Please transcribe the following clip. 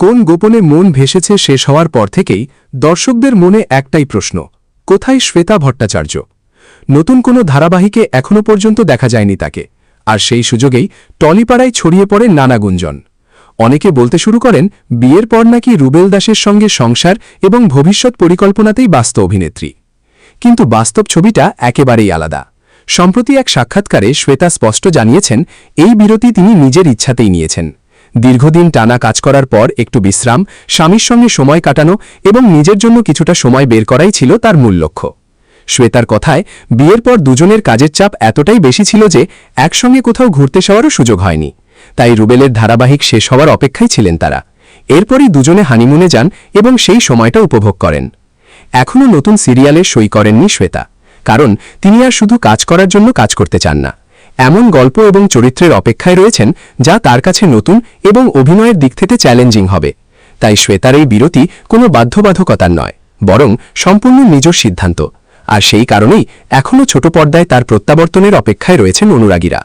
কোন গোপনে মন ভেসেছে শেষ হওয়ার পর থেকেই দর্শকদের মনে একটাই প্রশ্ন, কোথায় শ্বেতা ভট্টাচার্য? নতুন কোনো ধারাবাহিকে এখনও পর্যন্ত দেখা যায়নি তাকে, আর সেই সুযোগেই টলিপাড়ায় ছড়িয়ে পড়ে নানা গুঞ্জন। অনেকে বলতে শুরু করেন বিয়ের পর নাকি রুবেল দাসের সঙ্গে সংসার এবং ভবিষ্যৎ পরিকল্পনাতেই ব্যস্ত অভিনেত্রী। কিন্তু বাস্তব ছবিটা একেবারেই আলাদা। সম্প্রতি এক সাক্ষাৎকারে শ্বেতা স্পষ্ট জানিয়েছেন এই বিরতি তিনি নিজের ইচ্ছাতেই নিয়েছেন। দীর্ঘদিন টানা কাজ করার পর একটু বিশ্রাম, স্বামীর সঙ্গে সময় কাটানো এবং নিজের জন্য কিছুটা সময় বের করাই ছিল তার মূল লক্ষ্য। শ্বেতার কথায়, বিয়ের পর দুজনের কাজের চাপ এতটাই বেশি ছিল যে একসঙ্গে কোথাও ঘুরতে যাওয়ারও সুযোগ হয়নি। তাই রুবেলের ধারাবাহিক শেষ হওয়ার অপেক্ষায় ছিলেন তারা। এরপরই দুজনে হানিমুনে যান এবং সেই সময়টা উপভোগ করেন। এখনও নতুন সিরিয়ালে সই করেননি শ্বেতা, কারণ তিনি আর শুধু কাজ করার জন্য কাজ করতে চান না। এমন গল্প এবং চরিত্রের অপেক্ষায় রয়েছেন যা তার কাছে নতুন এবং অভিনয়ের দিক থেকে চ্যালেঞ্জিং হবে। তাই শ্বেতার এই বিরতি কোনো বাধ্যবাধকতার নয়, বরং সম্পূর্ণ নিজের সিদ্ধান্ত। আর সেই কারণেই এখনও ছোট পর্দায় তার প্রত্যাবর্তনের অপেক্ষায় রয়েছেন অনুরাগীরা।